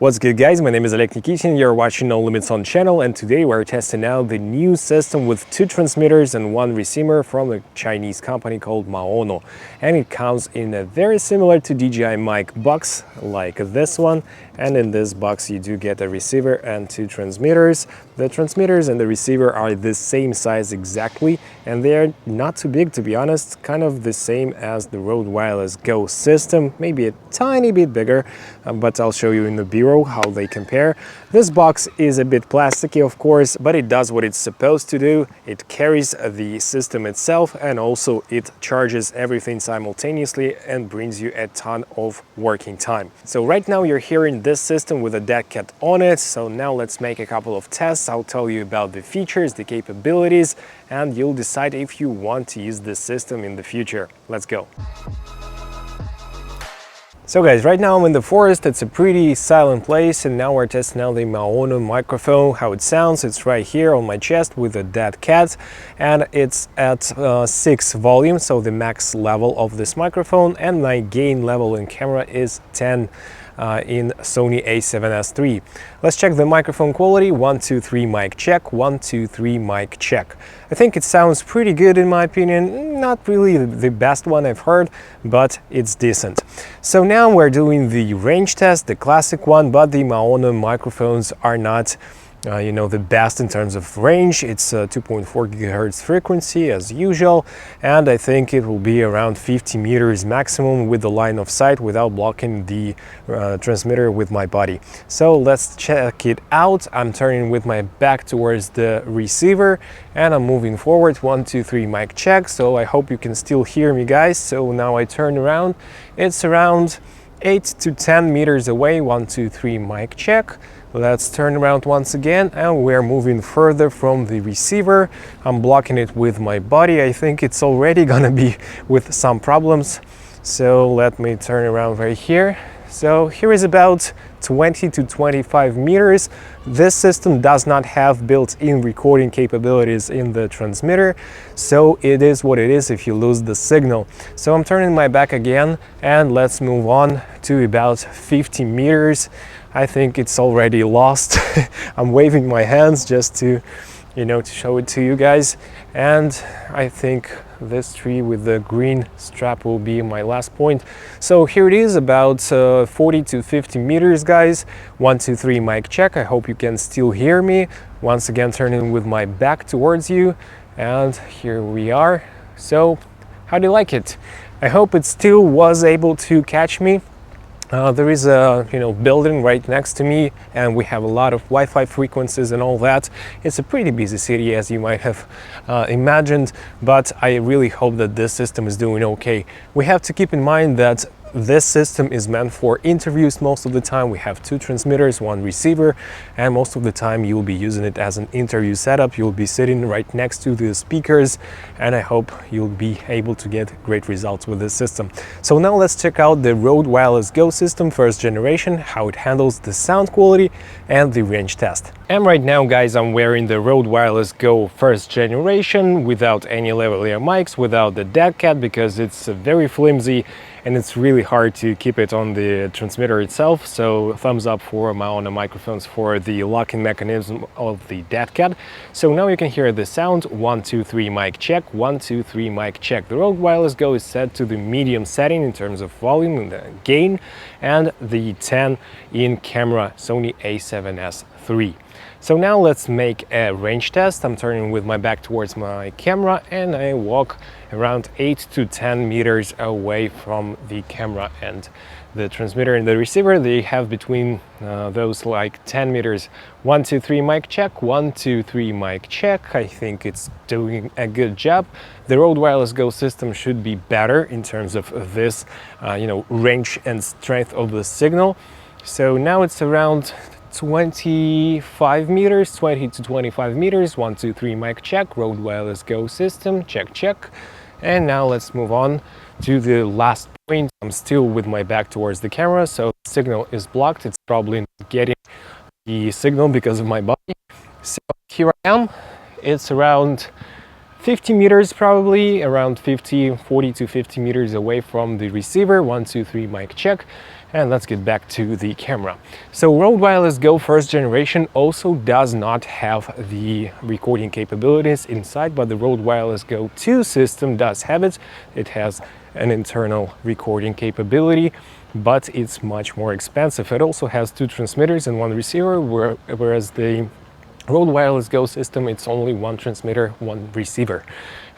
What's good, guys? My name is Oleg Nikitin, you're watching No Limits on channel, and today we're testing out the new system with 2 transmitters and 1 receiver from a Chinese company called Maono. And it comes in a very similar to DJI mic box like this one, and in this box you do get a receiver and 2 transmitters. The transmitters and the receiver are the same size exactly, and they're not too big, to be honest, kind of the same as the Rode Wireless Go system, maybe a tiny bit bigger, but I'll show you in the B-roll how they compare. This box is a bit plasticky, of course, but it does what it's supposed to do. It carries the system itself, and also it charges everything simultaneously and brings you a ton of working time. So right now you're hearing this system with a dead cat on it. So now let's make a couple of tests. I'll tell you about the features, the capabilities, and you'll decide if you want to use this system in the future. Let's go. So guys, right now I'm in the forest. It's a pretty silent place, and now we're testing out the Maono microphone, how it sounds. It's right here on my chest with a dead cat, and it's at 6 volume, so the max level of this microphone, and my gain level in camera is 10 in Sony A7S III. Let's check the microphone quality. 1, 2, 3 mic check, 1, 2, 3 mic check. I think it sounds pretty good in my opinion. Not really the best one I've heard, but it's decent. So now we're doing the range test, the classic one, but the Maono microphones are not the best in terms of range. It's 2.4 gigahertz frequency as usual, and I think it will be around 50 meters maximum with the line of sight without blocking the transmitter with my body. So let's check it out. I'm turning with my back towards the receiver and I'm moving forward. 1, 2, 3 mic check. So I hope you can still hear me, guys. So now I turn around. It's around 8 to 10 meters away. 1, 2, 3 mic check. Let's turn around once again, and we're moving further from the receiver. I'm blocking it with my body. I think it's already gonna be with some problems. So let me turn around right here. So here is about 20 to 25 meters. This system does not have built-in recording capabilities in the transmitter, so it is what it is if you lose the signal. So I'm turning my back again, and let's move on to about 50 meters. I think it's already lost. I'm waving my hands just to show it to you guys. And I think this tree with the green strap will be my last point. So here it is, about 40 to 50 meters, guys. 1, 2, 3 mic check. I hope you can still hear me. Once again, turning with my back towards you. And here we are. So how do you like it? I hope it still was able to catch me. There is a building right next to me, and we have a lot of Wi-Fi frequencies and all that. It's a pretty busy city, as you might have imagined, but I really hope that this system is doing okay. We have to keep in mind that this system is meant for interviews most of the time. We have 2 transmitters, 1 receiver, and most of the time you'll be using it as an interview setup. You'll be sitting right next to the speakers, and I hope you'll be able to get great results with this system. So now let's check out the Rode Wireless Go system, 1st generation, how it handles the sound quality and the range test. And right now, guys, I'm wearing the Rode Wireless Go 1st generation without any lavalier mics, without the dead cat, because it's very flimsy and it's really hard to keep it on the transmitter itself. So thumbs up for Maono microphones for the locking mechanism of the dead cat. So now you can hear the sound. 1, 2, 3 mic check, 1, 2, 3 mic check. The Rode Wireless Go is set to the medium setting in terms of volume and the gain, and the 10 in camera Sony A7S III. So now let's make a range test. I'm turning with my back towards my camera, and I walk around 8 to 10 meters away from the camera and the transmitter and the receiver. They have between those like 10 meters. 1, 2, 3 mic check, 1, 2, 3 mic check. I think it's doing a good job. The Rode Wireless Go system should be better in terms of this range and strength of the signal. So now it's around 25 meters, 20 to 25 meters. 1, 2, 3 mic check. Rode Wireless Go system, check, check. And now let's move on to the last point. I'm still with my back towards the camera, so the signal is blocked. It's probably not getting the signal because of my body. So here I am. It's around 50 meters, probably around 40 to 50 meters away from the receiver. 1, 2, 3 mic check. And let's get back to the camera. So Rode Wireless Go first generation also does not have the recording capabilities inside, but the Rode Wireless Go 2 system does have it. It has an internal recording capability, but it's much more expensive. It also has 2 transmitters and 1 receiver, whereas the Rode Wireless Go system, it's only 1 transmitter, 1 receiver.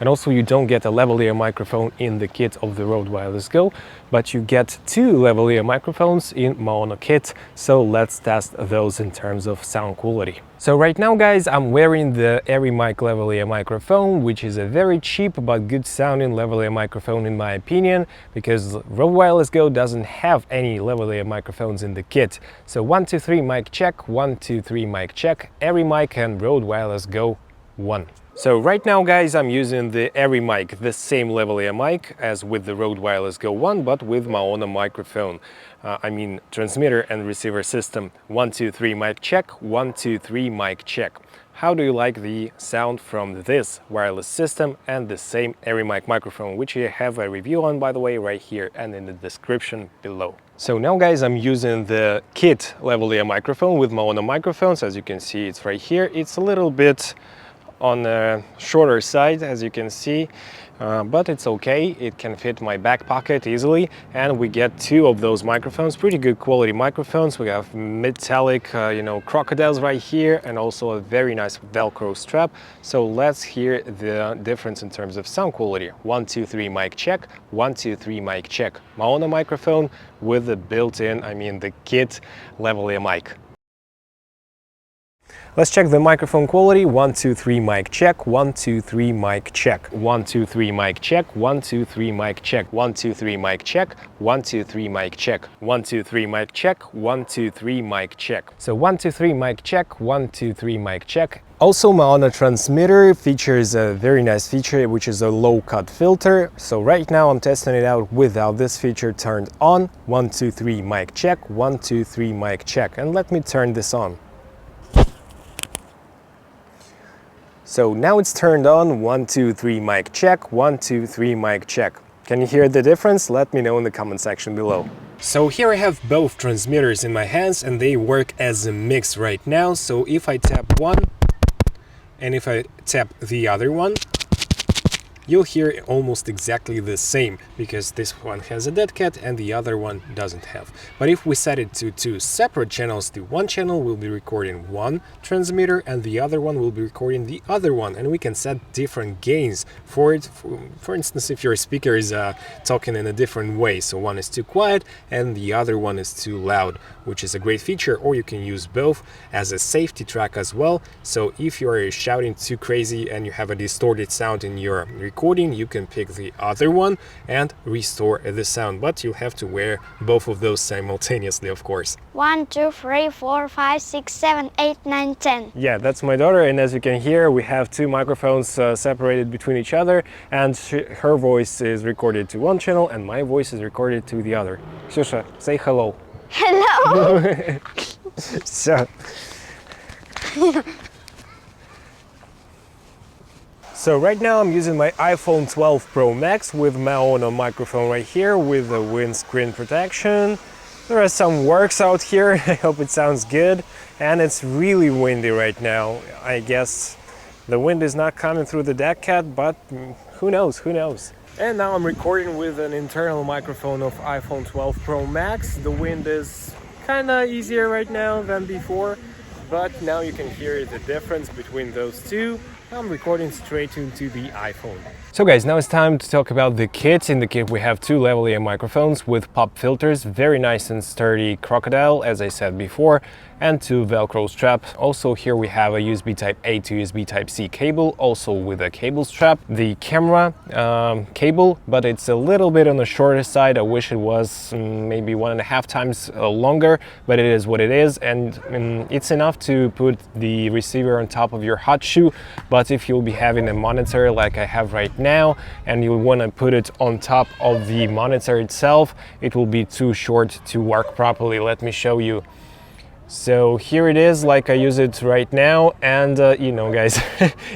And also you don't get a lavalier microphone in the kit of the Rode Wireless Go, but you get 2 lavalier microphones in Maono kit. So let's test those in terms of sound quality. So right now, guys, I'm wearing the AriMic lavalier microphone, which is a very cheap but good sounding lavalier microphone in my opinion, because Rode Wireless Go doesn't have any lavalier microphones in the kit. So 1, 2, 3 mic check, 1, 2, 3 mic check, AriMic and Rode Wireless Go 1. So right now, guys, I'm using the AriMic, the same lavalier mic as with the Rode Wireless Go 1, but with Maono microphone. I mean transmitter and receiver system. 1, 2, 3 mic check, 1, 2, 3 mic check. How do you like the sound from this wireless system and the same AriMic microphone, which I have a review on, by the way, right here and in the description below. So now, guys, I'm using the kit lavalier microphone with Maono microphones. As you can see, it's right here. It's a little bit on the shorter side, as you can see, but it's okay. It can fit my back pocket easily, and we get 2 of those microphones, pretty good quality microphones. We have metallic, crocodiles right here, and also a very nice Velcro strap. So let's hear the difference in terms of sound quality. 1, 2, 3 mic check, 1, 2, 3 mic check. Maono microphone with the built-in, the kit lavalier mic. Let's check the microphone quality. 1, 2, 3 mic check, 1, 2, 3 mic check, 1, 2, 3 mic check, 1, 2, 3 mic check, 1, 2, 3 mic check, 1, 2, 3 mic check, 1, 2, 3 mic check, 1, 2, 3 mic check. So 1, 2, 3 mic check, 1, 2, 3 mic check. Also, Maono transmitter features a very nice feature, which is a low cut filter. So right now I'm testing it out without this feature turned on. 1, 2, 3 mic check, 1, 2, 3 mic check. And let me turn this on. So now it's turned on. 1, 2, 3 mic check, 1, 2, 3 mic check. Can you hear the difference? Let me know in the comment section below. So here I have both transmitters in my hands and they work as a mix right now. So if I tap one and if I tap the other one, you'll hear almost exactly the same, because this one has a dead cat and the other one doesn't have. But if we set it to 2 separate channels, the one channel will be recording one transmitter and the other one will be recording the other one, and we can set different gains for it. For instance, if your speaker is talking in a different way, so one is too quiet and the other one is too loud, which is a great feature. Or you can use both as a safety track as well. So if you're shouting too crazy and you have a distorted sound in your recording, you can pick the other one and restore the sound, but you have to wear both of those simultaneously, of course. 1, 2, 3, 4, 5, 6, 7, 8, 9, 10. Yeah, that's my daughter, and as you can hear, we have 2 microphones separated between each other, and her voice is recorded to one channel and my voice is recorded to the other. Shusha, say hello. Hello. So. So right now I'm using my iPhone 12 Pro Max with Maono microphone right here with the windscreen protection. There are some works out here. I hope it sounds good. And it's really windy right now. I guess the wind is not coming through the deck cat, but who knows, who knows. And now I'm recording with an internal microphone of iPhone 12 Pro Max. The wind is kinda easier right now than before, but now you can hear the difference between those two. I'm recording straight into the iPhone. So guys, now it's time to talk about the kit. In the kit we have 2 lavalier microphones with pop filters, very nice and sturdy crocodile, as I said before, and 2 Velcro straps. Also here we have a USB Type A to USB Type C cable, also with a cable strap. The camera cable, but it's a little bit on the shorter side. I wish it was maybe 1.5 times longer, but it is what it is, and it's enough to put the receiver on top of your hot shoe. But if you'll be having a monitor like I have right now and you want to put it on top of the monitor itself, it will be too short to work properly. Let me show you. So here it is, like I use it right now, and you know guys,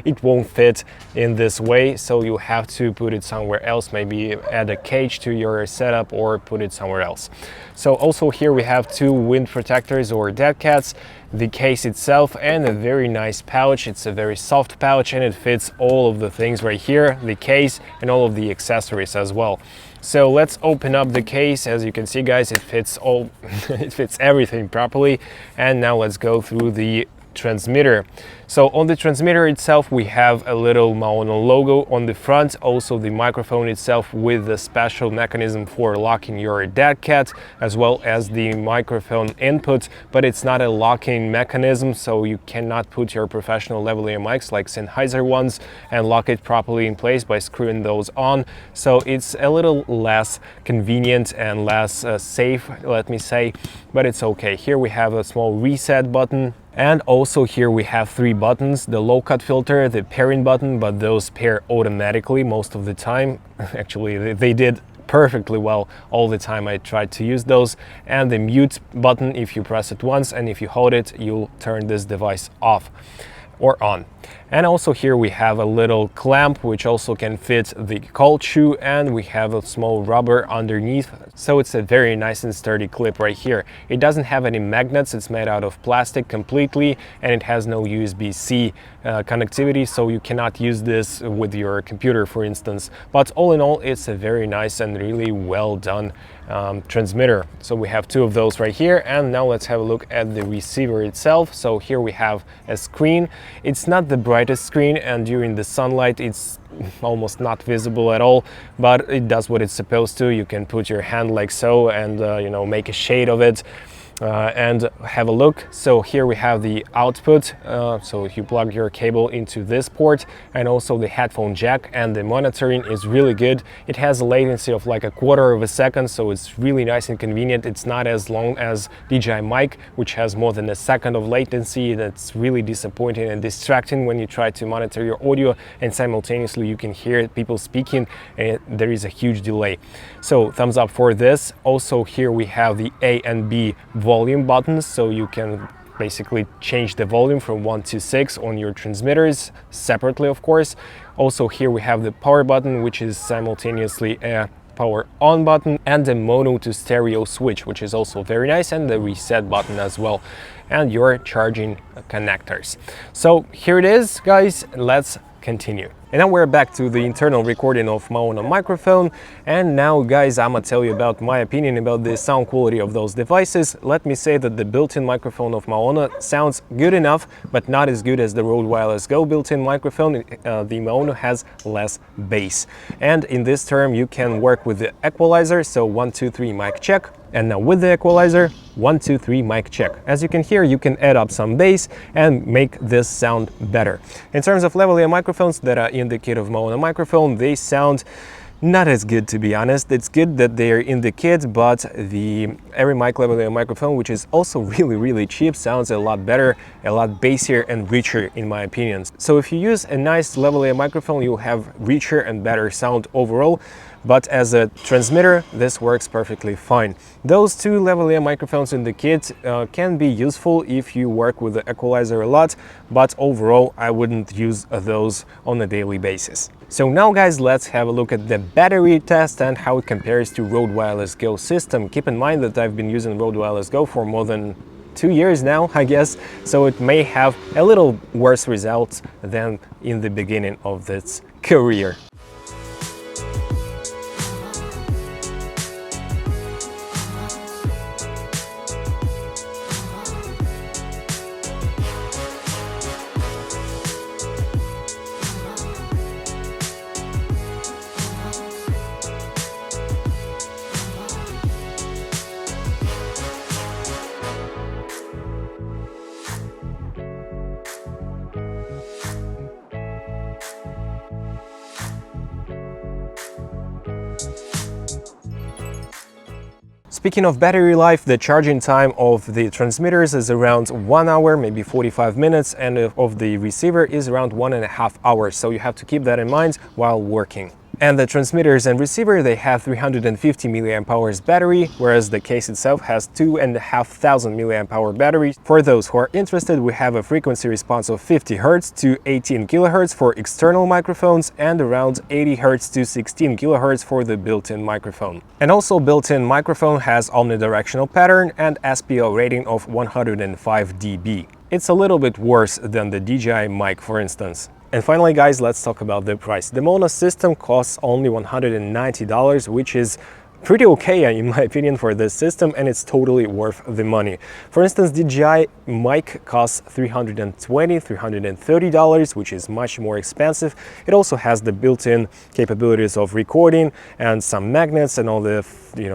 it won't fit in this way, so you have to put it somewhere else, maybe add a cage to your setup or put it somewhere else. So also here we have two wind protectors or dead cats, the case itself, and a very nice pouch. It's a very soft pouch and it fits all of the things right here, the case and all of the accessories as well. So let's open up the case. As you can see guys, it fits all it fits everything properly. And now let's go through the transmitter. So on the transmitter itself we have a little Maono logo on the front, also the microphone itself with a special mechanism for locking your dead cat, as well as the microphone input, but it's not a locking mechanism, so you cannot put your professional lavalier mics like Sennheiser ones and lock it properly in place by screwing those on. So it's a little less convenient and less safe, let me say, but it's okay. Here we have a small reset button. And also here we have three buttons, the low cut filter, the pairing button, but those pair automatically most of the time. Actually, they did perfectly well all the time I tried to use those. And the mute button, if you press it once and if you hold it, you'll turn this device off or on. And also here we have a little clamp which also can fit the cold shoe, and we have a small rubber underneath, so it's a very nice and sturdy clip right here. It doesn't have any magnets, it's made out of plastic completely, and it has no USB-C connectivity, so you cannot use this with your computer, for instance. But all in all, it's a very nice and really well done transmitter. So we have two of those right here, and now let's have a look at the receiver itself. So here we have a screen. It's not the brightest screen, and during the sunlight it's almost not visible at all, but it does what it's supposed to. You can put your hand like so and you know, make a shade of it. And have a look. So here we have the output, so you plug your cable into this port, and also the headphone jack, and the monitoring is really good. It has a latency of like 1/4 of a second, so it's really nice and convenient. It's not as long as DJI mic, which has more than a second of latency. That's really disappointing and distracting when you try to monitor your audio and simultaneously you can hear people speaking and there is a huge delay. So thumbs up for this. Also here we have the A and B volume buttons, so you can basically change the volume from 1 to 6 on your transmitters separately, of course. Also here we have the power button, which is simultaneously a power on button, and the mono to stereo switch, which is also very nice, and the reset button as well, and your charging connectors. So here it is guys, let's continue. And now we're back to the internal recording of Maono microphone, and now guys, I'm gonna tell you about my opinion about the sound quality of those devices. Let me say that the built-in microphone of Maono sounds good enough, but not as good as the Rode Wireless Go built-in microphone. The Maono has less bass, and in this term you can work with the equalizer, so 1 2 3 mic check. And now with the equalizer, 1 2 3 mic check. As you can hear, you can add up some bass and make this sound better. In terms of lavalier microphones that are in the kit of Maono microphone, they sound not as good, to be honest. It's good that they're in the kit, but the AriMic lavalier microphone, which is also really cheap, sounds a lot better, a lot bassier and richer in my opinion. So if you use a nice lavalier microphone, you'll have richer and better sound overall. But as a transmitter, this works perfectly fine. Those two lavalier microphones in the kit can be useful if you work with the equalizer a lot, but overall I wouldn't use those on a daily basis. So now guys, let's have a look at the battery test and how it compares to Rode Wireless Go system. Keep in mind that I've been using Rode Wireless Go for more than 2 years now, I guess, so it may have a little worse results than in the beginning of this career. Speaking of battery life, the charging time of the transmitters is around 1 hour, maybe 45 minutes, and of the receiver is around 1.5 hours. So you have to keep that in mind while working. And the transmitters and receiver, they have 350 mAh battery, whereas the case itself has 2,500 mAh battery. For those who are interested, we have a frequency response of 50 Hz to 18 kHz for external microphones and around 80 Hz to 16 kHz for the built-in microphone. And also built-in microphone has omnidirectional pattern and SPL rating of 105 dB. It's a little bit worse than the DJI mic, for instance. And finally, guys, let's talk about the price. The Maono system costs only $190, which is pretty okay in my opinion for this system, and it's totally worth the money. For instance, DJI mic costs $320, $330, which is much more expensive. It also has the built-in capabilities of recording and some magnets and all the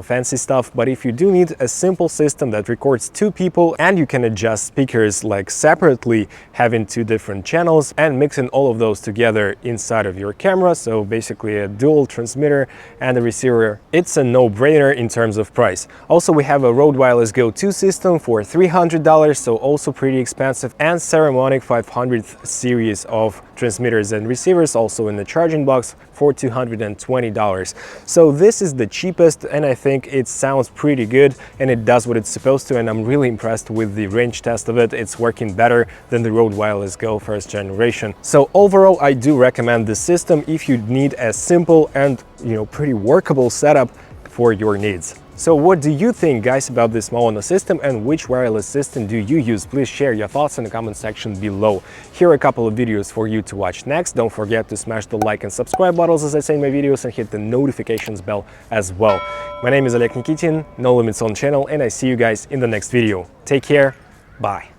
fancy stuff. But if you do need a simple system that records two people and you can adjust speakers like separately, having two different channels and mixing all of those together inside of your camera, so basically a dual transmitter and a receiver, it's a no-brainer in terms of price. Also, we have a Rode Wireless Go 2 system for $300, so also pretty expensive, and Ceremonic 500th series of transmitters and receivers also in the charging box for $220. So this is the cheapest, and I think it sounds pretty good and it does what it's supposed to, and I'm really impressed with the range test of it. It's working better than the Rode Wireless Go first generation. So overall, I do recommend this system if you need a simple and pretty workable setup for your needs. So what do you think, guys, about this Maono system, and which wireless system do you use? Please share your thoughts in the comment section below. Here are a couple of videos for you to watch next. Don't forget to smash the like and subscribe buttons as I say in my videos, and hit the notifications bell as well. My name is Oleg Nikitin, No Limits on channel, and I see you guys in the next video. Take care, bye.